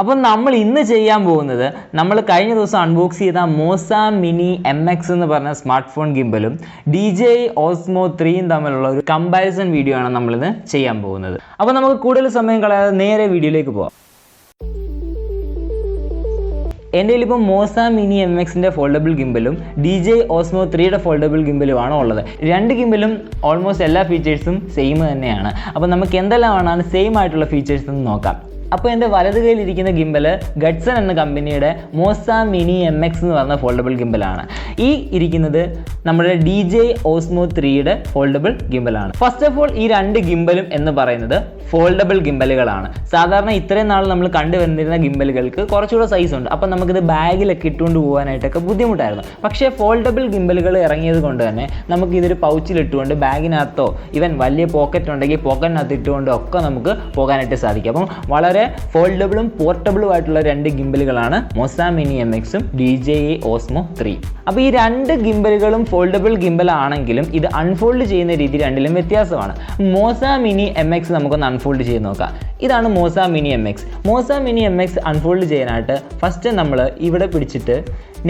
അപ്പോൾ നമ്മൾ ഇന്ന് ചെയ്യാൻ പോകുന്നത് നമ്മൾ കഴിഞ്ഞ ദിവസം അൺബോക്സ് ചെയ്ത MOZA Mini MX എന്ന് പറഞ്ഞ സ്മാർട്ട് ഫോൺ ഗിംബലും DJI OSMO 3യും തമ്മിലുള്ള ഒരു കമ്പാരിസൺ വീഡിയോ ആണ് നമ്മളിന്ന് ചെയ്യാൻ പോകുന്നത്. അപ്പോൾ നമുക്ക് കൂടുതൽ സമയം കളയാതെ നേരെ വീഡിയോയിലേക്ക് പോകാം. എൻ്റെ കയ്യിൽ ഇപ്പോൾ MOZA Mini MXൻ്റെ ഫോൾഡബിൾ ഗിംബലും DJI OSMO 3യുടെ ഫോൾഡബിൾ ഗിംബലുമാണ് ഉള്ളത്. രണ്ട് ഗിംബലും ഓൾമോസ്റ്റ് എല്ലാ ഫീച്ചേഴ്സും സെയിം തന്നെയാണ്. അപ്പോൾ നമുക്ക് എന്തെല്ലാമാണ് സെയിം ആയിട്ടുള്ള ഫീച്ചേഴ്സ് എന്ന് നോക്കാം. അപ്പോൾ എൻ്റെ വലത് കയ്യിലിരിക്കുന്ന ഗിംബൽ ഗഡ്സൺ എന്ന കമ്പനിയുടെ MOZA Mini MX എന്ന് പറഞ്ഞ ഫോൾഡബിൾ ഗിംബലാണ്. ഈ ഇരിക്കുന്നത് നമ്മുടെ DJI OSMO 3യുടെ ഫോൾഡബിൾ ഗിംബലാണ്. ഫസ്റ്റ് ഓഫ് ഓൾ ഈ രണ്ട് ഗിംബലും എന്ന് പറയുന്നത് ഫോൾഡബിൾ ഗിംബലുകളാണ്. സാധാരണ ഇത്രയും നാൾ നമ്മൾ കണ്ടുവന്നിരുന്ന ഗിംബലുകൾക്ക് കുറച്ചുകൂടെ സൈസ് ഉണ്ട്. അപ്പം നമുക്കിത് ബാഗിലൊക്കെ ഇട്ടുകൊണ്ട് പോകാനായിട്ടൊക്കെ ബുദ്ധിമുട്ടായിരുന്നു. പക്ഷേ ഫോൾഡബിൾ ഗിംബലുകൾ ഇറങ്ങിയത് കൊണ്ട് തന്നെ നമുക്കിതൊരു പൗച്ചിലിട്ടുകൊണ്ട് ബാഗിനകത്തോ ഈവൻ വലിയ പോക്കറ്റ് ഉണ്ടെങ്കിൽ പോക്കറ്റിനകത്ത് ഇട്ടുകൊണ്ടോ ഒക്കെ നമുക്ക് പോകാനായിട്ട് സാധിക്കും. അപ്പം വളരെ ഫോൾഡബിളും പോർട്ടബിളും ആയിട്ടുള്ള രണ്ട് ഗിംബലുകളാണ് MOZA Mini MXും DJI OSMO 3. അപ്പോൾ ഈ രണ്ട് ഗിംബലുകളും ഫോൾഡബിൾ ഗിംബൽ ആണെങ്കിലും ഇത് അൺഫോൾഡ് ചെയ്യുന്ന രീതി രണ്ടിലും വ്യത്യാസമാണ്. MOZA Mini MX നമുക്കൊന്ന് അൺഫോൾഡ് ചെയ്ത് നോക്കാം. ഇതാണ് MOZA Mini MX. MOZA Mini MX unfold ചെയ്യാനായിട്ട് ഫസ്റ്റ് നമ്മൾ ഇവിടെ പിടിച്ചിട്ട്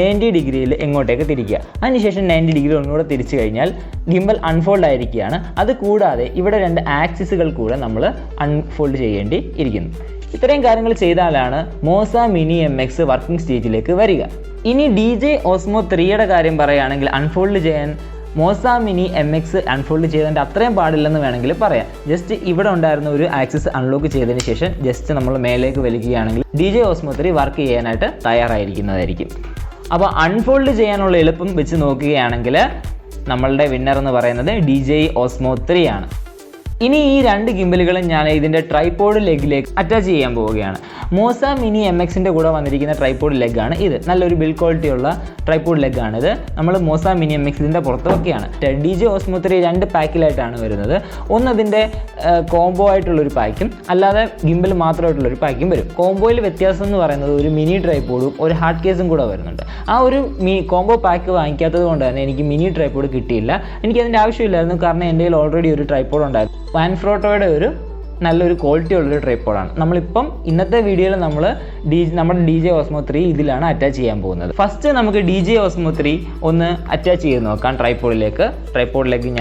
90 ഡിഗ്രിയിൽ എങ്ങോട്ടേക്ക് തിരിക്കുക. അതിനുശേഷം 90 ഡിഗ്രി ഒന്നുകൂടെ തിരിച്ചു കഴിഞ്ഞാൽ ഗിംബൽ അൺഫോൾഡ് ആയിരിക്കുകയാണ്. അത് കൂടാതെ ഇവിടെ രണ്ട് ആക്സിസുകൾ കൂടെ നമ്മൾ അൺഫോൾഡ് ചെയ്യേണ്ടി ഇരിക്കുന്നു. ഇത്രയും കാര്യങ്ങൾ ചെയ്താലാണ് MOZA Mini MX വർക്കിംഗ് സ്റ്റേജിലേക്ക് വരിക. ഇനി DJI OSMO 3യുടെ കാര്യം പറയുകയാണെങ്കിൽ അൺഫോൾഡ് ചെയ്യാൻ MOZA Mini MX അൺഫോൾഡ് ചെയ്തതിൻ്റെ അത്രയും പാടില്ലെന്ന് വേണമെങ്കിൽ പറയാം. ജസ്റ്റ് ഇവിടെ ഉണ്ടായിരുന്ന ഒരു ആക്സിസ് അൺലോക്ക് ചെയ്തതിന് ശേഷം ജസ്റ്റ് നമ്മൾ മേലേക്ക് വലിക്കുകയാണെങ്കിൽ DJI OSMO 3 വർക്ക് ചെയ്യാനായിട്ട് തയ്യാറായിരിക്കുന്നതായിരിക്കും. അപ്പോൾ അൺഫോൾഡ് ചെയ്യാനുള്ള എളുപ്പം വെച്ച് നോക്കുകയാണെങ്കിൽ നമ്മളുടെ വിന്നർ എന്ന് പറയുന്നത് DJI OSMO 3 ആണ്. ഇനി ഈ രണ്ട് ഗിംബലുകളും ഞാൻ ഇതിൻ്റെ ട്രൈപോഡ് ലെഗിലേക്ക് അറ്റാച്ച് ചെയ്യാൻ പോവുകയാണ്. MOZA Mini MXൻ്റെ കൂടെ വന്നിരിക്കുന്ന ട്രൈപോഡ് ലെഗാണ് ഇത്. നല്ലൊരു ബിൽഡ് ക്വാളിറ്റി ഉള്ള ട്രൈപോഡ് ലെഗാണിത്. നമ്മൾ MOZA Mini MX ഇതിൻ്റെ പുറത്ത് വെക്കുകയാണ്. DJI OSMO 3 രണ്ട് പാക്കിലായിട്ടാണ് വരുന്നത്. ഒന്ന് അതിൻ്റെ കോംബോ ആയിട്ടുള്ളൊരു പാക്കും അല്ലാതെ ഗിംബൽ മാത്രമായിട്ടുള്ളൊരു പാക്കും വരും. കോംബോയിൽ വ്യത്യാസം എന്ന് പറയുന്നത് ഒരു മിനി ട്രൈപോഡും ഒരു ഹാർഡ് കേസും കൂടെ വരുന്നുണ്ട്. ആ ഒരു കോംബോ പാക്ക് വാങ്ങിക്കാത്തത് കൊണ്ട് തന്നെ എനിക്ക് മിനി ട്രൈപോഡ് കിട്ടിയില്ല. എനിക്കതിൻ്റെ ആവശ്യമില്ലായിരുന്നു. കാരണം എൻ്റെ കയ്യിൽ ഓൾറെഡി ഒരു ട്രൈപോഡ് ഉണ്ടായിരുന്നു. മാൻഫ്രോട്ടോയുടെ ഒരു നല്ലൊരു ക്വാളിറ്റി ഉള്ളൊരു ട്രൈപോഡാണ്. നമ്മളിപ്പം ഇന്നത്തെ വീഡിയോയിൽ നമ്മുടെ DJI OSMO 3 ഇതിലാണ് അറ്റാച്ച് ചെയ്യാൻ പോകുന്നത്. ഫസ്റ്റ് നമുക്ക് DJI OSMO 3 ഒന്ന് അറ്റാച്ച് ചെയ്ത് നോക്കാം ട്രൈപോഡിലേക്ക്. ട്രൈപോഡ് ലെഗ്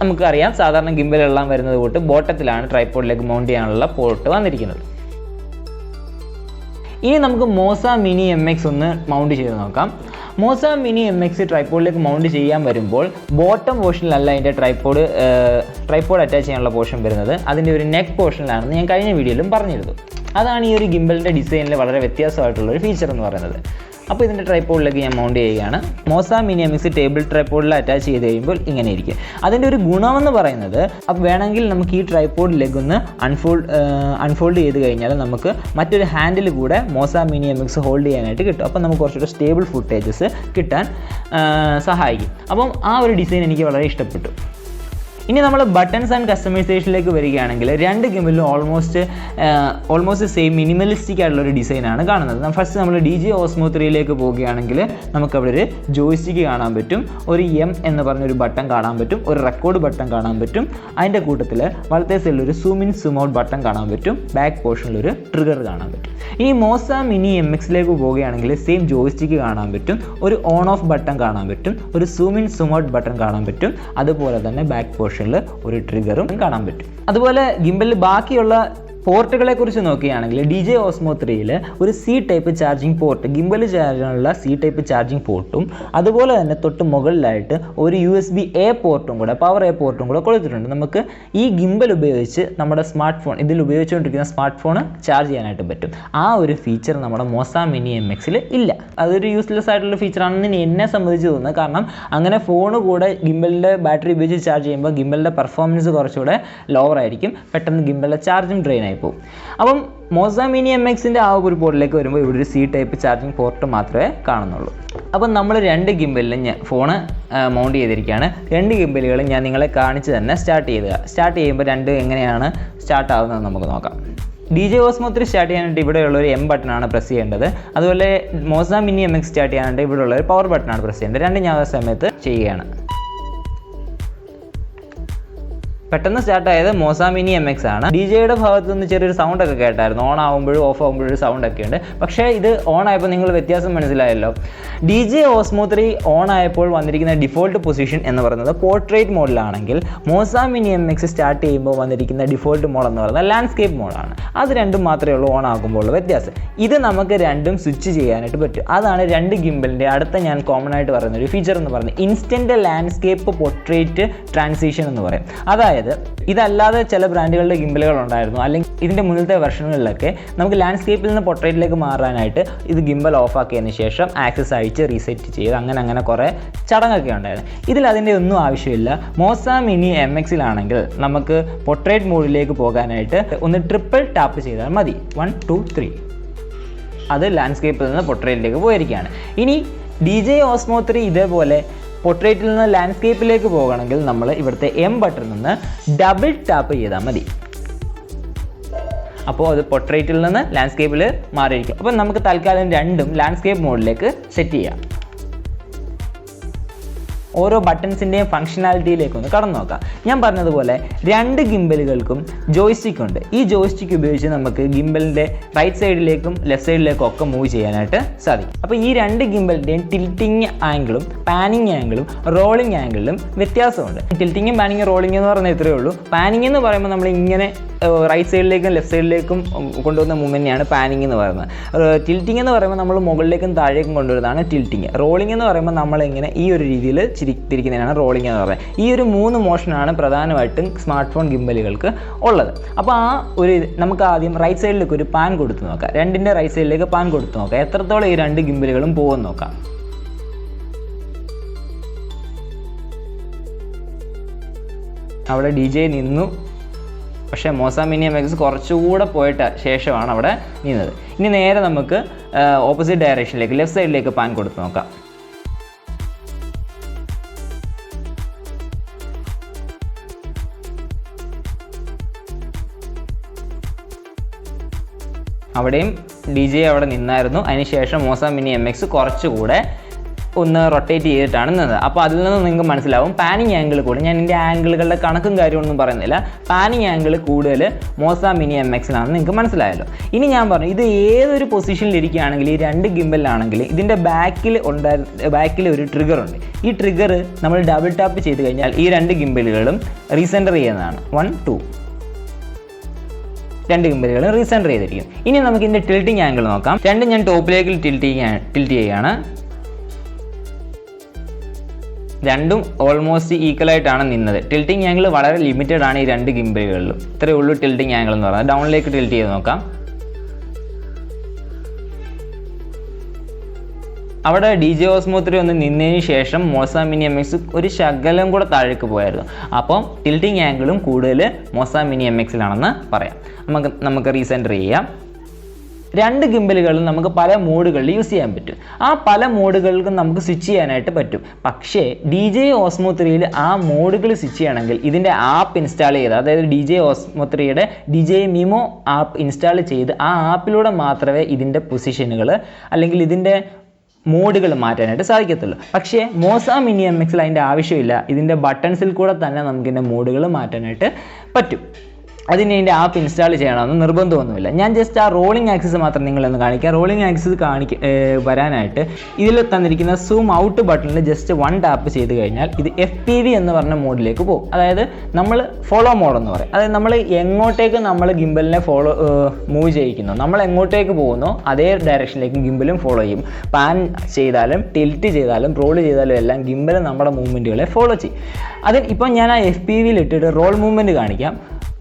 നമുക്കറിയാം സാധാരണ ഗിംബലെല്ലാം വരുന്നത് തൊട്ട് ബോട്ടത്തിലാണ് ട്രൈപോഡ് ലെഗ് മൗണ്ട് ചെയ്യാനുള്ള പോർട്ട് വന്നിരിക്കുന്നത്. ഇനി നമുക്ക് MOZA Mini MX ഒന്ന് മൗണ്ട് ചെയ്ത് നോക്കാം. MOZA Mini MX ട്രൈപോഡിലേക്ക് മൗണ്ട് ചെയ്യാൻ വരുമ്പോൾ ബോട്ടം പോർഷനിലല്ല അതിൻ്റെ ട്രൈപോഡ് അറ്റാച്ച് ചെയ്യാനുള്ള പോർഷൻ വരുന്നത്. അതിൻ്റെ ഒരു നെക്ക് പോർഷനിലാണെന്ന് ഞാൻ കഴിഞ്ഞ വീഡിയോയിലും പറഞ്ഞിരുന്നു. അതാണ് ഈ ഒരു ഗിംബലിൻ്റെ ഡിസൈനിൽ വളരെ വ്യത്യാസമായിട്ടുള്ളൊരു ഫീച്ചർ എന്ന് പറയുന്നത്. അപ്പോൾ ഇതിൻ്റെ ട്രൈപോഡിലേക്ക് ഞാൻ മൗണ്ട് ചെയ്യുകയാണ്. MOZA Mini MX ടേബിൾ ട്രൈപോഡിൽ അറ്റാച്ച് ചെയ്ത് കഴിയുമ്പോൾ ഇങ്ങനെ ഇരിക്കും. അതിൻ്റെ ഒരു ഗുണമെന്ന് പറയുന്നത് അപ്പോൾ വേണമെങ്കിൽ നമുക്ക് ഈ ട്രൈപോഡ് ലെഗ് ഒന്ന് അൺഫോൾഡ് ചെയ്ത് കഴിഞ്ഞാൽ നമുക്ക് മറ്റൊരു ഹാൻഡിൽ കൂടെ MOZA Mini MX ഹോൾഡ് ചെയ്യാനായിട്ട് കിട്ടും. അപ്പോൾ നമുക്ക് കുറച്ചുകൂടെ സ്റ്റേബിൾ ഫുട്ടേജസ് കിട്ടാൻ സഹായിക്കും. അപ്പം ആ ഒരു ഡിസൈൻ എനിക്ക് വളരെ ഇഷ്ടപ്പെട്ടു. ഇനി നമ്മൾ ബട്ടൺസ് ആൻഡ് കസ്റ്റമൈസേഷനിലേക്ക് വരികയാണെങ്കിൽ രണ്ട് ഗിംബലിലും ഓൾമോസ്റ്റ് സെയിം മിനിമലിസ്റ്റിക് ആയിട്ടുള്ള ഒരു ഡിസൈനാണ് കാണുന്നത്. ഫസ്റ്റ് നമ്മൾ DJI OSMO 3യിലേക്ക് പോവുകയാണെങ്കിൽ നമുക്കവിടെ ഒരു ജോയ്സ്റ്റിക്ക് കാണാൻ പറ്റും, ഒരു M എന്ന് പറഞ്ഞൊരു ബട്ടൺ കാണാൻ പറ്റും, ഒരു റെക്കോർഡ് ബട്ടൺ കാണാൻ പറ്റും. അതിൻ്റെ കൂട്ടത്തിൽ വലത്തെ സൈഡിൽ ഒരു zoom in zoom out button കാണാൻ പറ്റും. ബാക്ക് പോർഷനിലൊരു ട്രിഗർ കാണാൻ പറ്റും. ഇനി MOZA Mini MXലേക്ക് പോവുകയാണെങ്കിൽ സെയിം ജോയ്സ്റ്റിക്ക് കാണാൻ പറ്റും, ഒരു ഓൺ ഓഫ് ബട്ടൺ കാണാൻ പറ്റും, ഒരു zoom in zoom out button കാണാൻ പറ്റും. അതുപോലെ തന്നെ ബാക്ക് പോർഷൻ ഒരു ട്രിഗറും കാണാൻ പറ്റും. അതുപോലെ ഗിംബലിൽ ബാക്കിയുള്ള പോർട്ടുകളെ കുറിച്ച് നോക്കുകയാണെങ്കിൽ DJI OSMO 3യിൽ ഒരു C type charging port, gimbal ചാർജിനുള്ള C ടൈപ്പ് ചാർജിങ് പോർട്ടും അതുപോലെ തന്നെ തൊട്ട് മുകളിലായിട്ട് ഒരു USB A പോർട്ടും കൂടെ, പവർ A പോർട്ടും കൂടെ കൊടുത്തിട്ടുണ്ട്. നമുക്ക് ഈ ഗിംബൽ ഉപയോഗിച്ച് നമ്മുടെ സ്മാർട്ട് ഫോൺ, ഇതിൽ ഉപയോഗിച്ചുകൊണ്ടിരിക്കുന്ന സ്മാർട്ട് ഫോൺ ചാർജ് ചെയ്യാനായിട്ട് പറ്റും. ആ ഒരു ഫീച്ചർ നമ്മുടെ MOZA Mini MXൽ ഇല്ല. അതൊരു യൂസ്ലെസ് ആയിട്ടുള്ള ഫീച്ചറാണെന്ന് എന്നെ സംബന്ധിച്ച് തോന്നുന്നത്. കാരണം അങ്ങനെ ഫോണ് കൂടെ ഗിംബലിൻ്റെ ബാറ്ററി ഉപയോഗിച്ച് ചാർജ് ചെയ്യുമ്പോൾ ഗിംബലിൻ്റെ പെർഫോമൻസ് കുറച്ചുകൂടെ ലോവർ ആയിരിക്കും. പെട്ടെന്ന് ഗിംബലിൻ്റെ ചാർജും ഡ്രെയിൻ ആയി പോകും. അപ്പം MOZA Mini MXൻ്റെ ആ ഒരു പോർട്ടിലേക്ക് വരുമ്പോൾ ഇവിടെ ഒരു C ടൈപ്പ് ചാർജിങ് പോർട്ട് മാത്രമേ കാണുന്നുള്ളൂ. അപ്പം നമ്മൾ രണ്ട് ഗിംബലിലും ഫോണ് മൗണ്ട് ചെയ്തിരിക്കുകയാണ്. രണ്ട് ഗിംബലുകളും ഞാൻ നിങ്ങളെ കാണിച്ച് തന്നെ സ്റ്റാർട്ട് ചെയ്യുമ്പോൾ രണ്ട് എങ്ങനെയാണ് സ്റ്റാർട്ട് ആകുന്നത് നമുക്ക് നോക്കാം. DJI OSMO 3 സ്റ്റാർട്ട് ചെയ്യാനായിട്ട് ഇവിടെയുള്ള ഒരു M ബട്ടണാണ് പ്രസ് ചെയ്യേണ്ടത്. അതുപോലെ MOZA Mini MX സ്റ്റാർട്ട് ചെയ്യാനായിട്ട് ഇവിടെയുള്ള ഒരു പവർ ബട്ടണാണ് പ്രസ് ചെയ്യേണ്ടത്. രണ്ടും ഞാൻ ആ സമയത്ത് ചെയ്യുകയാണ്. പെട്ടെന്ന് സ്റ്റാർട്ടായത് മോസ മിനി MX ആണ്. DJIയുടെ ഭാഗത്തു നിന്ന് ചെറിയൊരു സൗണ്ടൊക്കെ കേട്ടായിരുന്നു. ഓൺ ആകുമ്പോഴും ഓഫ് ആകുമ്പോഴും ഒരു സൗണ്ടൊക്കെ ഉണ്ട്. പക്ഷേ ഇത് ഓൺ ആയപ്പോൾ നിങ്ങൾ വ്യത്യാസം മനസ്സിലായല്ലോ. DJI OSMO 3 ഓൺ ആയപ്പോൾ വന്നിരിക്കുന്ന ഡിഫോൾട്ട് പൊസിഷൻ എന്ന് പറയുന്നത് പോർട്രേറ്റ് മോഡിലാണെങ്കിൽ മോസ മിനി MX സ്റ്റാർട്ട് ചെയ്യുമ്പോൾ വന്നിരിക്കുന്ന ഡിഫോൾട്ട് മോഡ് എന്ന് പറയുന്നത് ലാൻഡ്സ്കേപ്പ് മോഡാണ്. അത് രണ്ടും മാത്രമേ ഉള്ളൂ ഓൺ ആകുമ്പോൾ ഉള്ള വ്യത്യാസം. ഇത് നമുക്ക് രണ്ടും സ്വിച്ച് ചെയ്യാനായിട്ട് പറ്റും. അതാണ് രണ്ട് ഗിംബലിൻ്റെ അടുത്ത ഞാൻ കോമൺ ആയിട്ട് പറയുന്ന ഒരു ഫീച്ചർ എന്ന് പറയുന്നത് ഇൻസ്റ്റൻറ്റ് ലാൻഡ്സ്കേപ്പ് പോർട്രേറ്റ് ട്രാൻസിഷൻ എന്ന് പറയും. അതായത് ഇതല്ലാതെ ചില ബ്രാൻഡുകളുടെ ഗിംബലുകൾ ഉണ്ടായിരുന്നു, അല്ലെങ്കിൽ ഇതിൻ്റെ മുന്നിലത്തെ വെർഷനുകളിലൊക്കെ നമുക്ക് ലാൻഡ്സ്കേപ്പിൽ നിന്ന് പോർട്രേറ്റിലേക്ക് മാറാനായിട്ട് ഇത് ഗിംബൽ ഓഫ് ആക്കിയതിന് ശേഷം ആക്സസ് അയച്ച് റീസെറ്റ് ചെയ്ത് അങ്ങനെ കുറേ ചടങ്ങൊക്കെ ഉണ്ടായിരുന്നു. ഇതിൽ അതിൻ്റെ ഒന്നും ആവശ്യമില്ല. മോസ മിനി MXലാണെങ്കിൽ നമുക്ക് പോർട്രേറ്റ് മോഡിലേക്ക് പോകാനായിട്ട് ഒന്ന് ട്രിപ്പിൾ ടാപ്പ് ചെയ്താൽ മതി. 1 2 3 അത് ലാൻഡ്സ്കേപ്പിൽ നിന്ന് പോർട്രേറ്റിലേക്ക് പോയിരിക്കുകയാണ്. ഇനി DJI OSMO 3 ഇതേപോലെ പോർട്രേറ്റിൽ നിന്ന് ലാൻഡ്സ്കേപ്പിലേക്ക് പോകണമെങ്കിൽ നമ്മൾ ഇവിടുത്തെ ബട്ടണിൽ നിന്ന് ഡബിൾ ടാപ്പ് ചെയ്താൽ മതി. അപ്പോൾ അത് പോർട്രേറ്റിൽ നിന്ന് ലാൻഡ്സ്കേപ്പിൽ മാറിയിരിക്കും. അപ്പോൾ നമുക്ക് തൽക്കാലം രണ്ടും ലാൻഡ്സ്കേപ്പ് മോഡിലേക്ക് സെറ്റ് ചെയ്യാം. ഓരോ ബട്ടൺസിൻ്റെയും ഫംഗ്ഷനാലിറ്റിയിലേക്ക് ഒന്ന് കടന്നു നോക്കാം. ഞാൻ പറഞ്ഞതുപോലെ രണ്ട് ഗിംബലുകൾക്കും ജോയ്സ്റ്റിക് ഉണ്ട്. ഈ ജോയ്സ്റ്റിക് ഉപയോഗിച്ച് നമുക്ക് ഗിംബലിൻ്റെ റൈറ്റ് സൈഡിലേക്കും ലെഫ്റ്റ് സൈഡിലേക്കും ഒക്കെ മൂവ് ചെയ്യാനായിട്ട് സാധിക്കും. അപ്പോൾ ഈ രണ്ട് ഗിംബലിൻ്റെയും ടിൽറ്റിങ് ആംഗിളും പാനിങ് ആംഗിളും റോളിംഗ് ആംഗിളിലും വ്യത്യാസമുണ്ട്. ടിൽറ്റിങ്ങും പാനിങ്ങും റോളിംഗ് എന്ന് പറഞ്ഞാൽ ഇത്രയേ ഉള്ളൂ. പാനിങ് എന്ന് പറയുമ്പോൾ നമ്മൾ ഇങ്ങനെ റൈറ്റ് സൈഡിലേക്കും ലെഫ്റ്റ് സൈഡിലേക്കും കൊണ്ടുവന്ന മൂവ്മെൻറ്റിനെയാണ് പാനിങ് എന്ന് പറയുന്നത്. ടിൽറ്റിംഗ് എന്ന് പറയുമ്പോൾ നമ്മൾ മുകളിലേക്കും താഴേക്കും കൊണ്ടുവരുന്നതാണ് ടിൽറ്റിങ്. റോളിംഗ് എന്ന് പറയുമ്പോൾ നമ്മളിങ്ങനെ ഈ ഒരു രീതിയിൽ തിരിക്കുന്നതിനാണ് റോളിംഗ് എന്ന് പറയുന്നത്. ഈ ഒരു 3 മോഷനാണ് പ്രധാനമായിട്ടും സ്മാർട്ട് ഫോൺ ഗിംബലുകൾക്ക് ഉള്ളത്. അപ്പോൾ നമുക്ക് ആദ്യം റൈറ്റ് സൈഡിലേക്ക് ഒരു പാൻ കൊടുത്ത് നോക്കാം. രണ്ടിൻ്റെ റൈറ്റ് സൈഡിലേക്ക് പാൻ കൊടുത്ത് നോക്കാം. എത്രത്തോളം ഈ രണ്ട് ഗിംബലുകളും പോകുമെന്ന് നോക്കാം. അവിടെ DJI നിന്നു, പക്ഷേ മോസ മിനി MX കുറച്ചുകൂടെ പോയിട്ട് ശേഷമാണ് അവിടെ നിന്നത്. ഇനി നേരെ നമുക്ക് ഓപ്പോസിറ്റ് ഡയറക്ഷനിലേക്ക് ലെഫ്റ്റ് സൈഡിലേക്ക് പാൻ കൊടുത്ത് നോക്കാം. അവിടെയും DJI അവിടെ നിന്നായിരുന്നു. അതിനുശേഷം മോസ മിനി MX കുറച്ചുകൂടെ ഒന്ന് റൊട്ടേറ്റ് ചെയ്തിട്ടാണ് നിന്നത്. അപ്പോൾ അതിൽ നിന്ന് നിങ്ങൾക്ക് മനസ്സിലാവും പാനിങ് ആംഗിൾ കൂടെ. ഞാൻ ഇതിൻ്റെ ആംഗിളുകളുടെ കണക്കും കാര്യമൊന്നും പറയുന്നില്ല. പാനിങ് ആംഗിൾ കൂടുതൽ മോസ മിനി MXലാണെന്ന് നിങ്ങൾക്ക് മനസ്സിലായല്ലോ. ഇനി ഞാൻ പറഞ്ഞു, ഇത് ഏതൊരു പൊസിഷനിൽ ഇരിക്കുകയാണെങ്കിൽ ഈ രണ്ട് ഗിംബലിലാണെങ്കിൽ ഇതിൻ്റെ ബാക്കിൽ ഒരു ട്രിഗർ ഉണ്ട്. ഈ ട്രിഗർ നമ്മൾ ഡബിൾ ടാപ്പ് ചെയ്ത് കഴിഞ്ഞാൽ ഈ രണ്ട് ഗിംബലുകളും റീസെൻറ്റർ ചെയ്യുന്നതാണ്. 1 2 രണ്ട് ഗിംബലുകളും റീസെൻറ്റർ ചെയ്തിരിക്കും. ഇനി നമുക്ക് ഇതിൻ്റെ ടിൽറ്റിംഗ് ആംഗിൾ നോക്കാം. രണ്ടും ഞാൻ ടോപ്പിലേക്ക് ടിൽറ്റ് ചെയ്യുകയാണ്. രണ്ടും ഓൾമോസ്റ്റ് ഈക്വലായിട്ടാണ് നിന്നത്. ടിൽറ്റിംഗ് ആംഗിൾ വളരെ ലിമിറ്റഡ് ആണ് ഈ രണ്ട് ഗിംബലുകളിലും. ഇത്രയേ ഉള്ളൂ ടിൽറ്റിംഗ് ആംഗിൾ എന്ന് പറയുന്നത്. ഡൗണിലേക്ക് ടിൽറ്റ് ചെയ്ത് നോക്കാം. അവിടെ DJI OSMO 3 ഒന്ന് നിന്നതിന് ശേഷം മോസ മിനി MX ഒരു ശകലം കൂടെ താഴേക്ക് പോയായിരുന്നു. അപ്പം ടിൽറ്റിംഗ് ആംഗിളും കൂടുതൽ മോസ മിനി MXലാണെന്ന് പറയാം. നമുക്ക് റീസെൻറ്റർ ചെയ്യാം. രണ്ട് ഗിംബലുകളും നമുക്ക് പല മോഡുകളിൽ യൂസ് ചെയ്യാൻ പറ്റും. ആ പല മോഡുകൾക്കും നമുക്ക് സ്വിച്ച് ചെയ്യാനായിട്ട് പറ്റും. പക്ഷേ DJI OSMO 3യിൽ ആ മോഡുകൾ സ്വിച്ച് ചെയ്യണമെങ്കിൽ ഇതിൻ്റെ ആപ്പ് ഇൻസ്റ്റാൾ ചെയ്ത്, അതായത് DJI OSMO 3യുടെ DJI MIMO app install ചെയ്ത് ആ ആപ്പിലൂടെ മാത്രമേ ഇതിൻ്റെ പൊസിഷനുകൾ അല്ലെങ്കിൽ ഇതിൻ്റെ മോഡുകൾ മാറ്റാനായിട്ട് സാധിക്കത്തുള്ളൂ. പക്ഷേ മോസ മിനി MXൽ അതിൻ്റെ ആവശ്യമില്ല. ഇതിൻ്റെ ബട്ടൺസിൽ കൂടെ തന്നെ നമുക്കിതിൻ്റെ മോഡുകൾ മാറ്റാനായിട്ട് പറ്റും. അതിന് ഇതിൻ്റെ ആപ്പ് ഇൻസ്റ്റാൾ ചെയ്യണമെന്ന് നിർബന്ധമൊന്നുമില്ല. ഞാൻ ജസ്റ്റ് ആ റോളിംഗ് ആക്സിസ് മാത്രം നിങ്ങളൊന്ന് കാണിക്കാം. റോളിംഗ് ആക്സിസ് വരാനായിട്ട് ഇതിൽ തന്നിരിക്കുന്ന സൂം ഔട്ട് ബട്ടണിൽ ജസ്റ്റ് 1 ടാപ്പ് ചെയ്ത് കഴിഞ്ഞാൽ ഇത് FPV എന്ന് പറഞ്ഞ മോഡിലേക്ക് പോകും. അതായത് നമ്മൾ ഫോളോ മോഡെന്ന് പറയും. അതായത് നമ്മൾ എങ്ങോട്ടേക്ക് നമ്മൾ ഗിംബലിനെ മൂവ് ചെയ്യിക്കുന്നു, നമ്മൾ എങ്ങോട്ടേക്ക് പോകുന്നോ അതേ ഡയറക്ഷനിലേക്ക് ഗിംബലും ഫോളോ ചെയ്യും. പാൻ ചെയ്താലും ടിൽറ്റ് ചെയ്താലും റോൾ ചെയ്താലും എല്ലാം ഗിംബൽ നമ്മുടെ മൂവ്മെൻറ്റുകളെ ഫോളോ ചെയ്യും. ഇപ്പം ഞാൻ ആ FPVയിൽ ഇട്ടിട്ട് റോൾ മൂവ്മെൻറ്റ് കാണിക്കാം.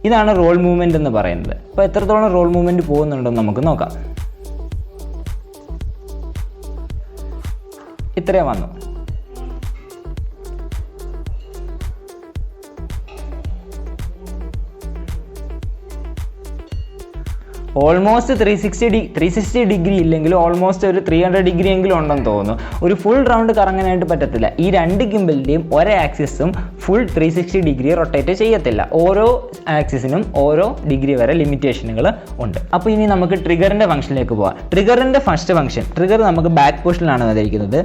ഇതാണ് റോൾ മൂവ്മെൻറ്റ് എന്ന് പറയുന്നത്. അപ്പോൾ എത്രത്തോളം റോൾ മൂവ്മെൻറ്റ് പോകുന്നുണ്ടെന്ന് നമുക്ക് നോക്കാം. ഇത്രയും വന്നു. ഓൾമോസ്റ്റ് 360 ഡിഗ്രി ഇല്ലെങ്കിലും ഓൾമോസ്റ്റ് ഒരു 300 ഡിഗ്രി എങ്കിലും ഉണ്ടെന്ന് തോന്നുന്നു. ഒരു ഫുൾ റൗണ്ട് കറങ്ങാനായിട്ട് പറ്റത്തില്ല. ഈ രണ്ട് ഗിംബലിൻ്റെയും ഒരേ ആക്സിസും ഫുൾ 360 ഡിഗ്രി റൊട്ടേറ്റ് ചെയ്യത്തില്ല. ഓരോ ആക്സിസിനും ഓരോ ഡിഗ്രി വരെ ലിമിറ്റേഷനുകൾ ഉണ്ട്. അപ്പോൾ ഇനി നമുക്ക് ട്രിഗറിൻ്റെ ഫംഗ്ഷനിലേക്ക് പോകാം. ട്രിഗറിൻ്റെ ഫസ്റ്റ് ഫംഗ്ഷൻ, ട്രിഗർ നമുക്ക് ബാക്ക് പോർഷനിലാണ് വന്നിരിക്കുന്നത്.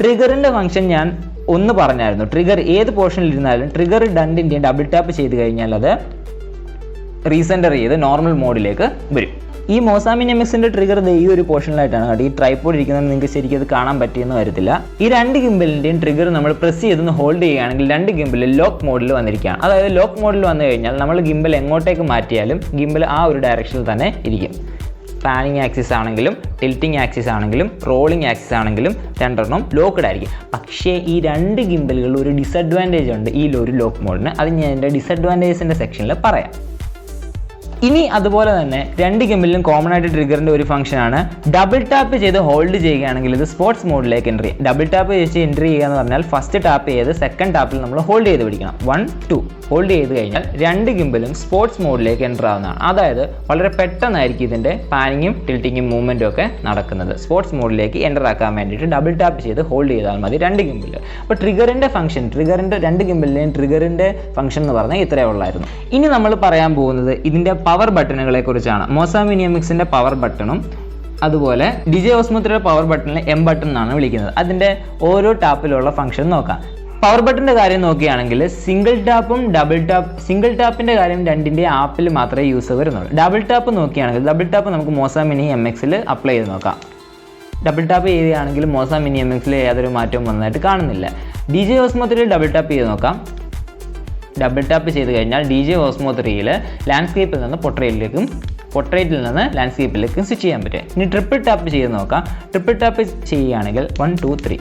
ട്രിഗറിൻ്റെ ഫംഗ്ഷൻ ഞാൻ ഒന്ന് പറഞ്ഞായിരുന്നു. ട്രിഗർ ഏത് പോർഷനിൽ ഇരുന്നാലും ട്രിഗർ രണ്ടിൻ്റെയും ഡബിൾ ടാപ്പ് ചെയ്ത് കഴിഞ്ഞാൽ അത് റീസെൻറ്റർ ചെയ്ത് നോർമൽ മോഡിലേക്ക് വരും. ഈ മോസ മിനി MXൻ്റെ ട്രിഗർ ഈ ഒരു പോർഷനിലായിട്ടാണ് കേട്ടോ. ഈ ട്രൈപോഡ് ഇരിക്കുന്നത് നിങ്ങൾക്ക് ശരിക്കും അത് കാണാൻ പറ്റിയെന്ന് വരത്തില്ല. ഈ രണ്ട് ഗിംബലിൻ്റെയും ട്രിഗർ നമ്മൾ പ്രസ് ചെയ്തൊന്ന് ഹോൾഡ് ചെയ്യുകയാണെങ്കിൽ രണ്ട് ഗിംബിൽ ലോക്ക് മോഡിൽ വന്നിരിക്കുകയാണ്. അതായത് ലോക്ക് മോഡിൽ വന്നു കഴിഞ്ഞാൽ നമ്മൾ ഗിംബൽ എങ്ങോട്ടേക്ക് മാറ്റിയാലും ഗിംബൽ ആ ഒരു ഡയറക്ഷനിൽ തന്നെ ഇരിക്കും. പാനിങ് ആക്സിസ് ആണെങ്കിലും ടിൽറ്റിംഗ് ആക്സിസ് ആണെങ്കിലും റോളിംഗ് ആക്സിസ് ആണെങ്കിലും രണ്ടെണ്ണം ലോക്ക്ഡ് ആയിരിക്കും. പക്ഷേ ഈ രണ്ട് ഗിംബലുകളിൽ ഒരു ഡിസഡ്വാൻറ്റേജ് ഉണ്ട് ഈ ഒരു ലോക്ക് മോഡിന്. അത് ഞാൻ എൻ്റെ ഡിസഡ്വാൻറ്റേജിൻ്റെ സെക്ഷനിൽ പറയാം. ഇനി അതുപോലെ തന്നെ രണ്ട് ഗിംബലിലും കോമൺ ആയിട്ട് ട്രിഗറിൻ്റെ ഒരു ഫംഗ്ഷനാണ് ഡബിൾ ടാപ്പ് ചെയ്ത് ഹോൾഡ് ചെയ്യുകയാണെങ്കിൽ ഇത് സ്പോർട്സ് മോഡിലേക്ക് എൻ്റർ ചെയ്യും. ഡബിൾ ടാപ്പ് ചെയ്ത് എൻ്റർ ചെയ്യുക എന്ന് പറഞ്ഞാൽ ഫസ്റ്റ് ടാപ്പ് ചെയ്ത് സെക്കൻഡ് ടാപ്പിൽ നമ്മൾ ഹോൾഡ് ചെയ്ത് പിടിക്കണം. 1 2 ഹോൾഡ് ചെയ്ത് കഴിഞ്ഞാൽ രണ്ട് ഗിംബലും സ്പോർട്സ് മോഡിലേക്ക് എൻ്റർ ആവുന്നതാണ്. അതായത് വളരെ പെട്ടെന്നായിരിക്കും ഇതിൻ്റെ പാനിങ്ങും ടിൽറ്റിങ്ങും മൂവ്മെൻറ്റും ഒക്കെ നടക്കുന്നത്. സ്പോർട്സ് മോഡിലേക്ക് എൻ്റർ ആക്കാൻ വേണ്ടിയിട്ട് ഡബിൾ ടാപ്പ് ചെയ്ത് ഹോൾഡ് ചെയ്താൽ മതി രണ്ട് ഗിംബിൽ. അപ്പോൾ ട്രിഗറിൻ്റെ ഫംഗ്ഷൻ, ട്രിഗറിൻ്റെ രണ്ട് ഗിംബലിലെയും ട്രിഗറിൻ്റെ ഫംഗ്ഷൻ എന്ന് പറഞ്ഞാൽ ഇത്രയേ ഉള്ളായിരുന്നു. ഇനി നമ്മൾ പറയാൻ പോകുന്നത് ഇതിൻ്റെ പവർ ബട്ടണുകളെ കുറിച്ചാണ്. മോസ മിനി MXൻ്റെ പവർ ബട്ടണും അതുപോലെ DJI OSMO 3യുടെ പവർ ബട്ടണിൽ M ബട്ടൺ എന്നാണ് വിളിക്കുന്നത്. അതിൻ്റെ ഓരോ ടാപ്പിലുള്ള ഫംഗ്ഷൻ നോക്കാം. പവർ ബട്ടൻ്റെ കാര്യം നോക്കുകയാണെങ്കിൽ സിംഗിൾ ടാപ്പും ഡബിൾ ടാപ്പ്, സിംഗിൾ ടാപ്പിൻ്റെ കാര്യം രണ്ടിൻ്റെ ആപ്പിൽ മാത്രമേ യൂസ് വരുന്നുള്ളൂ. ഡബിൾ ടാപ്പ് നോക്കുകയാണെങ്കിൽ ഡബിൾ ടാപ്പ് നമുക്ക് മോസ മിനി MXൽ അപ്ലൈ ചെയ്ത് നോക്കാം. ഡബിൾ ടാപ്പ് ചെയ്യുകയാണെങ്കിൽ മോസ മിനി MXൽ യാതൊരു മാറ്റവും വന്നതായിട്ട് കാണുന്നില്ല. DJI OSMO 3യിൽ ഡബിൾ ടാപ്പ് ചെയ്ത് നോക്കാം. ഡബിൾ ടാപ്പ് ചെയ്ത് കഴിഞ്ഞാൽ DJI OSMO 3യിൽ ലാൻഡ്സ്കേപ്പിൽ നിന്ന് പൊർട്രേറ്റിലേക്കും പൊർട്രേറ്റിൽ നിന്ന് ലാൻഡ്സ്കേപ്പിലേക്കും സ്വിച്ച് ചെയ്യാൻ പറ്റും. ഇനി ട്രിപ്പിൾ ടാപ്പ് ചെയ്ത് നോക്കാം. ട്രിപ്പിൾ ടാപ്പ് ചെയ്യുകയാണെങ്കിൽ 1 2 3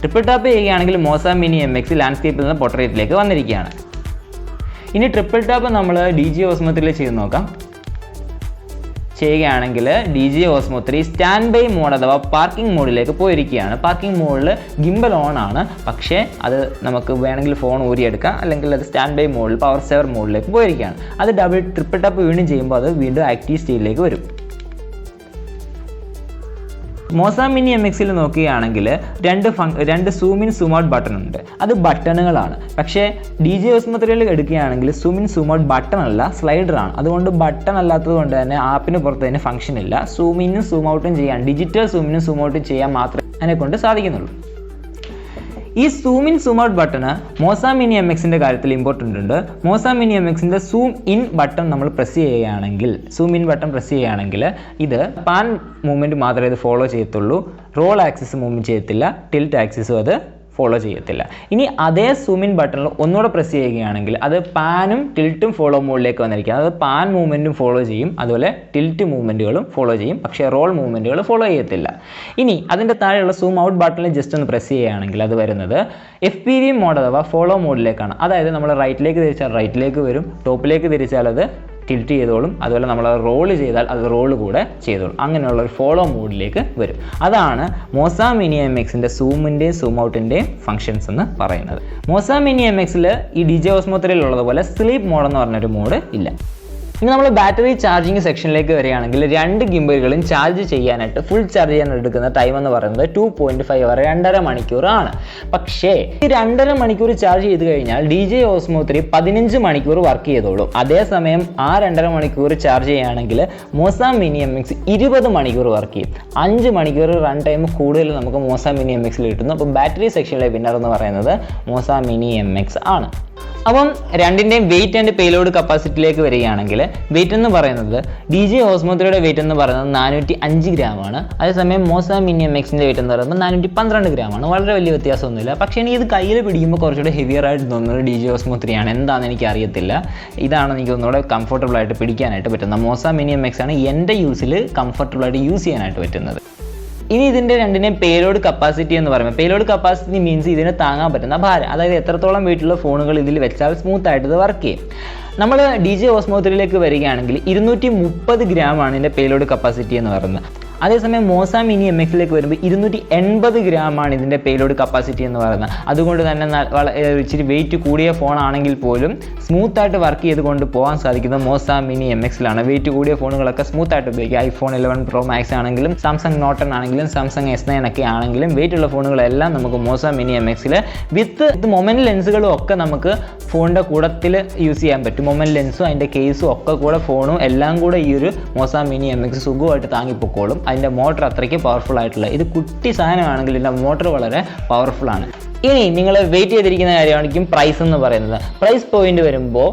ട്രിപ്പിൾ ടാപ്പ് ചെയ്യുകയാണെങ്കിൽ മോസ മിനി MX ലാൻഡ്സ്കേപ്പിൽ നിന്ന് പൊർട്രേറ്റിലേക്ക് വന്നിരിക്കുകയാണ്. ഇനി ട്രിപ്പിൾ ടാപ്പ് നമ്മൾ DJI OSMO 3യിൽ ചെയ്ത് നോക്കാം. ചെയ്യുകയാണെങ്കിൽ DJI OSMO 3 stand by mode അഥവാ പാർക്കിംഗ് മോഡിലേക്ക് പോയിരിക്കുകയാണ്. പാർക്കിംഗ് മോഡിൽ ഗിംബൽ ഓൺ ആണ്, പക്ഷേ അത് നമുക്ക് വേണമെങ്കിൽ ഫോൺ ഊരിയെടുക്കാം, അല്ലെങ്കിൽ അത് സ്റ്റാൻഡ് ബൈ മോഡിൽ പവർ സേവർ മോഡിലേക്ക് പോയിരിക്കുകയാണ്. അത് ട്രിപ്പിൾ ടാപ്പ് വീണ്ടും ചെയ്യുമ്പോൾ അത് വീണ്ടും ആക്റ്റീവ് സ്റ്റേറ്റിലേക്ക് വരും. മോസ മിനി MXൽ നോക്കുകയാണെങ്കിൽ രണ്ട് zoom in zoom out button ഉണ്ട്. അത് ബട്ടണുകളാണ്. പക്ഷേ DJI OSMO 3യിൽ എടുക്കുകയാണെങ്കിൽ zoom in zoom out button അല്ല, സ്ലൈഡറാണ്. അതുകൊണ്ട് ബട്ടൺ അല്ലാത്തത് കൊണ്ട് തന്നെ ആപ്പിന് പുറത്ത് തന്നെ ഫംഗ്ഷൻ ഇല്ല. സൂം ഇന്നും സൂം ഔട്ടും ചെയ്യാൻ, ഡിജിറ്റൽ സൂം ഇനും സൂം ഔട്ടും ചെയ്യാൻ മാത്രമേ അതിനെക്കൊണ്ട് സാധിക്കുന്നുള്ളൂ. ഈ zoom in zoom out button Moza mini MXൻ്റെ കാര്യത്തിൽ ഇമ്പോർട്ടൻ്റ് ഉണ്ട്. മോസ മിനി MXൻ്റെ സൂം ഇൻ ബട്ടൺ നമ്മൾ പ്രസ് ചെയ്യുകയാണെങ്കിൽ, സൂം ഇൻ ബട്ടൺ പ്രസ് ചെയ്യുകയാണെങ്കിൽ ഇത് പാൻ മൂവ്മെൻറ്റ് മാത്രമേ ഇത് ഫോളോ ചെയ്യത്തുള്ളൂ. റോൾ ആക്സിസ് മൂവ്മെൻറ്റ് ചെയ്യത്തില്ല, ടിൽറ്റ് ആക്സിസും അത് ഫോളോ ചെയ്യത്തില്ല. ഇനി അതേ സൂം ഇൻ ബട്ടണിൽ ഒന്നുകൂടെ പ്രസ് ചെയ്യുകയാണെങ്കിൽ അത് പാനും ടിൽറ്റും ഫോളോ മോഡിലേക്ക് വന്നിരിക്കും. അത് പാൻ മൂവ്മെൻറ്റും ഫോളോ ചെയ്യും, അതുപോലെ ടിൽറ്റ് മൂവ്മെൻറ്റുകളും ഫോളോ ചെയ്യും, പക്ഷേ റോൾ മൂവ്മെൻറ്റുകൾ ഫോളോ ചെയ്യത്തില്ല. ഇനി അതിൻ്റെ താഴെയുള്ള സൂം ഔട്ട് ബട്ടണിൽ ജസ്റ്റ് ഒന്ന് പ്രസ് ചെയ്യുകയാണെങ്കിൽ അത് വരുന്നത് FPV മോഡ് അഥവാ ഫോളോ മോഡിലേക്കാണ്. അതായത് നമ്മൾ റൈറ്റിലേക്ക് തിരിച്ചാൽ റൈറ്റിലേക്ക് വരും, ടോപ്പിലേക്ക് തിരിച്ചാൽ അത് ടിൽറ്റ് ചെയ്തോളും, അതുപോലെ നമ്മൾ റോള് ചെയ്താൽ അത് റോള് കൂടെ ചെയ്തോളും. അങ്ങനെയുള്ള ഒരു ഫോളോ മോഡിലേക്ക് വരും. അതാണ് മോസ മിനി MXൻ്റെ സൂമിൻ്റെയും സൂം ഔട്ടിൻ്റെയും ഫംഗ്ഷൻസ് എന്ന് പറയുന്നത്. മോസ മിനി MXൽ ഈ DJI OSMO 3യിലുള്ളതുപോലെ സ്ലീപ്പ് മോഡ് എന്ന് പറഞ്ഞൊരു മോഡ് ഇല്ല. ഇനി നമ്മൾ ബാറ്ററി ചാർജിങ് സെക്ഷനിലേക്ക് വരികയാണെങ്കിൽ രണ്ട് ഗിംബലുകളും ചാർജ് ചെയ്യാനായിട്ട് ഫുൾ ചാർജ് ചെയ്യാൻ എടുക്കുന്ന ടൈം എന്ന് പറയുന്നത് 2.5 വരെ 2.5 മണിക്കൂറാണ്. പക്ഷേ ഈ 2.5 മണിക്കൂർ ചാർജ് ചെയ്ത് കഴിഞ്ഞാൽ DJI OSMO 3 15 മണിക്കൂർ വർക്ക് ചെയ്തോളും. അതേസമയം ആ 2.5 മണിക്കൂർ ചാർജ് ചെയ്യുകയാണെങ്കിൽ മോസ മിനി MX 20 മണിക്കൂർ വർക്ക് ചെയ്യും. 5 മണിക്കൂർ റൺ ടൈം കൂടുതൽ നമുക്ക് മോസ മിനി MXൽ കിട്ടുന്നു. അപ്പോൾ ബാറ്ററി സെക്ഷനിലെ വിന്നർ എന്ന് പറയുന്നത് മോസ മിനി MX ആണ്. അപ്പം രണ്ടിൻ്റെയും വെയിറ്റ് ആൻഡ് പേലോഡ് കപ്പാസിറ്റിയിലേക്ക് വരികയാണെങ്കിൽ വെയിറ്റ് എന്ന് പറയുന്നത് DJI OSMO 3യുടെ വെയിറ്റ് എന്ന് പറയുന്നത് 405 ഗ്രാമാണ്. അതേസമയം മോസ മിനി MXൻ്റെ വെയിറ്റ് എന്ന് പറയുമ്പോൾ 412 ഗ്രാമാണ്. വളരെ വലിയ വ്യത്യാസമൊന്നുമില്ല. പക്ഷേ എനിക്ക് ഇത് കയ്യിൽ പിടിക്കുമ്പോൾ കുറച്ചുകൂടെ ഹെവിയർ ആയിട്ട് തോന്നുന്നത് DJI OSMO 3 ആണ്. എന്താണെന്ന് എനിക്ക് അറിയത്തില്ല. ഇതാണ് എനിക്ക് ഒന്നുകൂടെ കംഫർട്ടബിൾ ആയിട്ട് പിടിക്കാനായിട്ട് പറ്റുന്നത്. മോസ മിനി MX ആണ് എൻ്റെ യൂസിൽ കംഫർട്ടബിൾ ആയിട്ട് യൂസ് ചെയ്യാനായിട്ട് പറ്റുന്നത്. ഇനി ഇതിൻ്റെ രണ്ടിനെയും പേലോഡ് കപ്പാസിറ്റി എന്ന് പറയുമ്പോൾ പേലോഡ് കപ്പാസിറ്റി മീൻസ് ഇതിന് താങ്ങാൻ പറ്റുന്ന ഭാരം, അതായത് എത്രത്തോളം വെയിറ്റുള്ള ഫോണുകൾ ഇതിൽ വെച്ചാൽ സ്മൂത്ത് ആയിട്ട് ഇത് വർക്ക് ചെയ്യും. നമ്മൾ DJI OSMO 3യിലേക്ക് വരികയാണെങ്കിൽ 230 ഗ്രാമാണ് ഇതിൻ്റെ പേലോഡ് കപ്പാസിറ്റി എന്ന് പറയുന്നത്. അതേസമയം മോസ മിനി MX-ലേക്ക് വരുമ്പോൾ 280 ഗ്രാമാണ് ഇതിൻ്റെ പേലോഡ് കപ്പാസിറ്റി എന്ന് പറയുന്നത്. അതുകൊണ്ട് തന്നെ ഇച്ചിരി വെയിറ്റ് കൂടിയ ഫോണാണെങ്കിൽ പോലും സ്മൂത്തായിട്ട് വർക്ക് ചെയ്തുകൊണ്ട് പോകാൻ സാധിക്കുന്നത് മോസ മിനി MX-ലാണ്. വെയിറ്റ് കൂടിയ ഫോണുകളൊക്കെ സ്മൂത്തായിട്ട് ഉപയോഗിക്കുക. iPhone 11 Pro Max ആണെങ്കിലും സാംസങ് നോട്ട് 10 ആണെങ്കിലും സാംസങ് S9 ഒക്കെ ആണെങ്കിലും വെയിറ്റുള്ള ഫോണുകളെല്ലാം നമുക്ക് മോസ മിനി MX-ൽ വിത്ത് മൊമെന്റ് ലെൻസുകളും ഒക്കെ നമുക്ക് ഫോണിൻ്റെ കൂടത്തിൽ യൂസ് ചെയ്യാൻ പറ്റും. മൊമെന്റ് ലെൻസും അതിൻ്റെ കേസും ഒക്കെ കൂടെ ഫോണും എല്ലാം കൂടെ ഈ ഒരു മോസ മിനി MX സുഖമായിട്ട് താങ്ങിപ്പോക്കോളും. അതിൻ്റെ മോട്ടർ അത്രയ്ക്ക് പവർഫുൾ ആയിട്ടുള്ള, ഇത് കുട്ടി സാധനമാണെങ്കിൽ ഇതിൻ്റെ മോട്ടർ വളരെ പവർഫുൾ ആണ്. ഇനി നിങ്ങൾ വെയിറ്റ് ചെയ്തിരിക്കുന്ന കാര്യമായിരിക്കും പ്രൈസ് എന്ന് പറയുന്നത്. പ്രൈസ് പോയിന്റ് വരുമ്പോൾ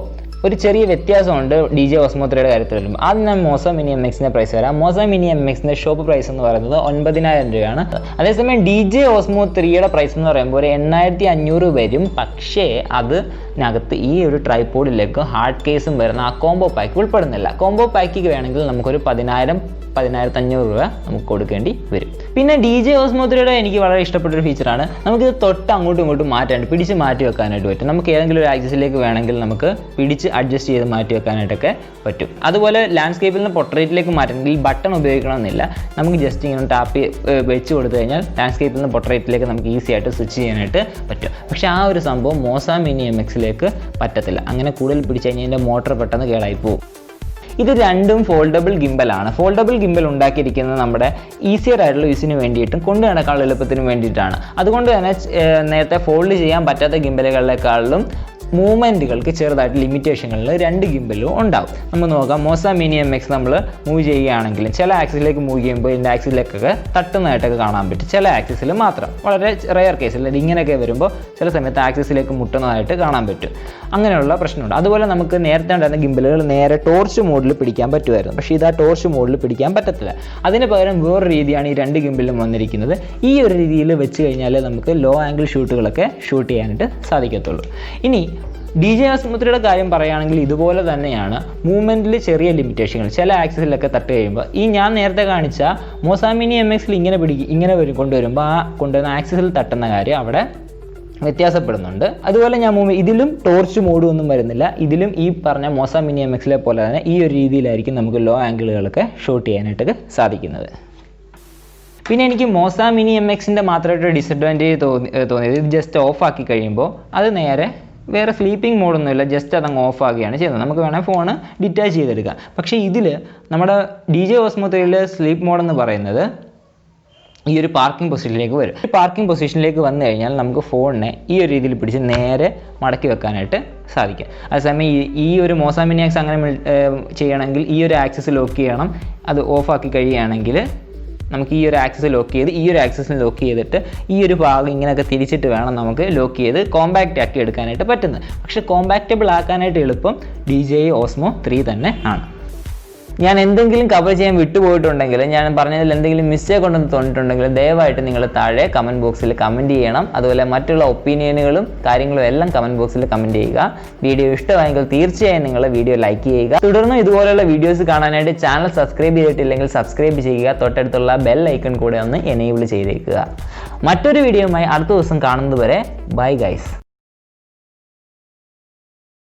ഒരു ചെറിയ വ്യത്യാസമുണ്ട് DJI OSMO 3യുടെ കാര്യത്തിൽ വരുമ്പോൾ. ആദ്യം ഞാൻ മോസ മിനി MX-ന്റെ പ്രൈസ് വരാം. മോസ മിനി MX-ന്റെ ഷോപ്പ് പ്രൈസ് എന്ന് പറയുന്നത് 9,000 രൂപയാണ്. അതേസമയം DJI OSMO 3യുടെ പ്രൈസ് എന്ന് പറയുമ്പോൾ ഒരു 8,500 വരും. പക്ഷേ അതിനകത്ത് ഈ ഒരു ട്രൈപോഡിലേക്ക് ഹാർഡ് കേസും വരുന്ന ആ കോംബോ പാക്ക് ഉൾപ്പെടുന്നില്ല. കോംബോ പാക്കിക്ക് വേണമെങ്കിൽ നമുക്കൊരു 1,500 രൂപ നമുക്ക് കൊടുക്കേണ്ടി വരും. പിന്നെ DJI OSMO 3യുടെ എനിക്ക് വളരെ ഇഷ്ടപ്പെട്ടൊരു ഫീച്ചറാണ്, നമുക്കിത് തൊട്ട് അങ്ങോട്ടും ഇങ്ങോട്ടും മാറ്റാണ്ട് പിടിച്ച് മാറ്റി വെക്കാനായിട്ട് പറ്റും. നമുക്ക് ഏതെങ്കിലും ഒരു ആക്സിസിലേക്ക് വേണമെങ്കിൽ നമുക്ക് പിടിച്ച് അഡ്ജസ്റ്റ് ചെയ്ത് മാറ്റി വെക്കാനായിട്ടൊക്കെ പറ്റും. അതുപോലെ ലാൻഡ്സ്കേപ്പിൽ നിന്ന് പൊർട്രേറ്റിലേക്ക് മാറ്റണമെങ്കിൽ ഈ ബട്ടൺ ഉപയോഗിക്കണമെന്നില്ല. നമുക്ക് ജസ്റ്റ് ഇങ്ങനെ ടാപ്പ് വെച്ച് കൊടുത്തു കഴിഞ്ഞാൽ ലാൻഡ്സ്കേപ്പിൽ നിന്ന് പൊർട്രേറ്റിലേക്ക് നമുക്ക് ഈസി ആയിട്ട് സ്വിച്ച് ചെയ്യാനായിട്ട് പറ്റും. പക്ഷേ ആ ഒരു സംഭവം മോസ മിനി MX-ലേക്ക് പറ്റത്തില്ല. അങ്ങനെ കൂടുതൽ പിടിച്ച് കഴിഞ്ഞാൽ ഇതിൻ്റെ മോട്ടർ പെട്ടെന്ന് കേടായി പോകും. ഇത് രണ്ടും ഫോൾഡബിൾ ഗിംബലാണ്. ഫോൾഡബിൾ ഗിംബൽ ഉണ്ടാക്കിയിരിക്കുന്നത് നമ്മുടെ ഈസിയർ ആയിട്ടുള്ള യൂസിന് വേണ്ടിയിട്ടും കൊണ്ടു നടക്കാനുള്ള എളുപ്പത്തിന് വേണ്ടിയിട്ടാണ്. അതുകൊണ്ട് തന്നെ നേരത്തെ ഫോൾഡ് ചെയ്യാൻ പറ്റാത്ത ഗിംബലുകളെക്കാളും മൂവ്മെൻറ്റുകൾക്ക് ചെറുതായിട്ട് ലിമിറ്റേഷനുകളിൽ 2 ഗിംബലും ഉണ്ടാവും. നമ്മൾ നോക്കാം, മോസ മിനി MX നമ്മൾ മൂവ് ചെയ്യുകയാണെങ്കിലും ചില ആക്സിസിലേക്ക് മൂവ് ചെയ്യുമ്പോൾ ഇതിൻ്റെ ആക്സിസിലേക്കൊക്കെ തട്ടുന്നതായിട്ടൊക്കെ കാണാൻ പറ്റും. ചില ആക്സിസിൽ മാത്രം, വളരെ റെയർ കേസിൽ ഇങ്ങനെയൊക്കെ വരുമ്പോൾ ചില സമയത്ത് ആക്സിസിലേക്ക് മുട്ടുന്നതായിട്ട് കാണാൻ പറ്റും. അങ്ങനെയുള്ള പ്രശ്നമുണ്ട്. അതുപോലെ നമുക്ക് നേരത്തെ ഉണ്ടായിരുന്ന ഗിംബലുകൾ നേരെ ടോർച്ച് മോഡിൽ പിടിക്കാൻ പറ്റുമായിരുന്നു. പക്ഷേ ഇത് ആ ടോർച്ച് മോഡിൽ പിടിക്കാൻ പറ്റത്തില്ല. അതിന് പകരം വേറൊരു രീതിയാണ് ഈ 2 ഗിംബലും വന്നിരിക്കുന്നത്. ഈ ഒരു രീതിയിൽ വെച്ച് കഴിഞ്ഞാൽ നമുക്ക് ലോ ആംഗിൾ ഷൂട്ടുകളൊക്കെ ഷൂട്ട് ചെയ്യാനായിട്ട് സാധിക്കത്തുള്ളൂ. ഇനി DJI OSMO 3യുടെ കാര്യം പറയുകയാണെങ്കിൽ ഇതുപോലെ തന്നെയാണ്. മൂവ്മെൻറ്റിൽ ചെറിയ ലിമിറ്റേഷനുകൾ, ചില ആക്സിസിലൊക്കെ തട്ട് കഴിയുമ്പോൾ ഈ ഞാൻ നേരത്തെ കാണിച്ച മോസ മിനി MX-ൽ ഇങ്ങനെ കൊണ്ടുവരുമ്പോൾ ആ കൊണ്ടുവരുന്ന ആക്സിസിൽ തട്ടുന്ന കാര്യം അവിടെ വ്യത്യാസപ്പെടുന്നുണ്ട്. അതുപോലെ ഞാൻ ഇതിലും ടോർച്ച് മോഡും ഒന്നും വരുന്നില്ല. ഇതിലും ഈ പറഞ്ഞ മോസ മിനി MX-ലെ പോലെ തന്നെ ഈ ഒരു രീതിയിലായിരിക്കും നമുക്ക് ലോ ആംഗിളുകളൊക്കെ ഷൂട്ട് ചെയ്യാനായിട്ട് സാധിക്കുന്നത്. പിന്നെ എനിക്ക് മോസ മിനി MX-ന്റെ മാത്രമായിട്ട് ഡിസഡ്വാൻറ്റേജ് തോന്നിയത് ഇത് ജസ്റ്റ് ഓഫ് ആക്കി കഴിയുമ്പോൾ അത് നേരെ വേറെ സ്ലീപ്പിംഗ് മോഡൊന്നുമില്ല, ജസ്റ്റ് അതങ്ങ് ഓഫ് ആകുകയാണ് ചെയ്യുന്നത്. നമുക്ക് വേണമെങ്കിൽ ഫോണ് ഡിറ്റാച്ച് ചെയ്തെടുക്കാം. പക്ഷേ ഇതിൽ നമ്മുടെ DJI OSMO 3യിൽ സ്ലീപ്പ് മോഡെന്ന് പറയുന്നത് ഈ ഒരു പാർക്കിംഗ് പൊസിഷനിലേക്ക് വരും. ഈ പാർക്കിംഗ് പൊസിഷനിലേക്ക് വന്നു കഴിഞ്ഞാൽ നമുക്ക് ഫോണിനെ ഈ ഒരു രീതിയിൽ പിടിച്ച് നേരെ മടക്കി വെക്കാനായിട്ട് സാധിക്കും. അതേസമയം ഈ ഒരു മോസ മിനി MX അങ്ങനെ ചെയ്യണമെങ്കിൽ ഈ ഒരു ആക്സിസ് ലോക്ക് ചെയ്യണം. അത് ഓഫാക്കി കഴിയുകയാണെങ്കിൽ നമുക്ക് ഈ ഒരു ആക്സിസ് ലോക്ക് ചെയ്ത് ഈ ഒരു ആക്സിസിന് ലോക്ക് ചെയ്തിട്ട് ഈ ഒരു ഭാഗം ഇങ്ങനെയൊക്കെ തിരിച്ചിട്ട് വേണം നമുക്ക് ലോക്ക് ചെയ്ത് കോമ്പാക്റ്റ് ആക്കി എടുക്കാനായിട്ട് പറ്റുന്നത്. പക്ഷേ കോമ്പാക്റ്റബിൾ ആക്കാനായിട്ട് എളുപ്പം DJI OSMO 3 തന്നെ ആണ്. ഞാൻ എന്തെങ്കിലും കവർ ചെയ്യാൻ വിട്ടുപോയിട്ടുണ്ടെങ്കിൽ, ഞാൻ പറഞ്ഞതിൽ എന്തെങ്കിലും മിസ്റ്റേക്ക് ഉണ്ടെന്ന് തോന്നിയിട്ടുണ്ടെങ്കിൽ ദയവായിട്ട് നിങ്ങൾ താഴെ കമൻറ്റ് ബോക്സിൽ കമൻറ്റ് ചെയ്യണം. അതുപോലെ മറ്റുള്ള ഒപ്പീനിയനുകളും കാര്യങ്ങളും എല്ലാം കമൻറ്റ് ബോക്സിൽ കമൻറ്റ് ചെയ്യുക. വീഡിയോ ഇഷ്ടമായെങ്കിൽ തീർച്ചയായും നിങ്ങൾ വീഡിയോ ലൈക്ക് ചെയ്യുക. തുടർന്ന് ഇതുപോലെയുള്ള വീഡിയോസ് കാണാനായിട്ട് ചാനൽ സബ്സ്ക്രൈബ് ചെയ്തിട്ടില്ലെങ്കിൽ സബ്സ്ക്രൈബ് ചെയ്യുക. തൊട്ടടുത്തുള്ള ബെൽ ഐക്കൺ കൂടെ ഒന്ന് എനേബിൾ ചെയ്തേക്കുക. മറ്റൊരു വീഡിയോയുമായി അടുത്ത ദിവസം കാണുന്നത് വരെ ബൈ ഗൈസ്.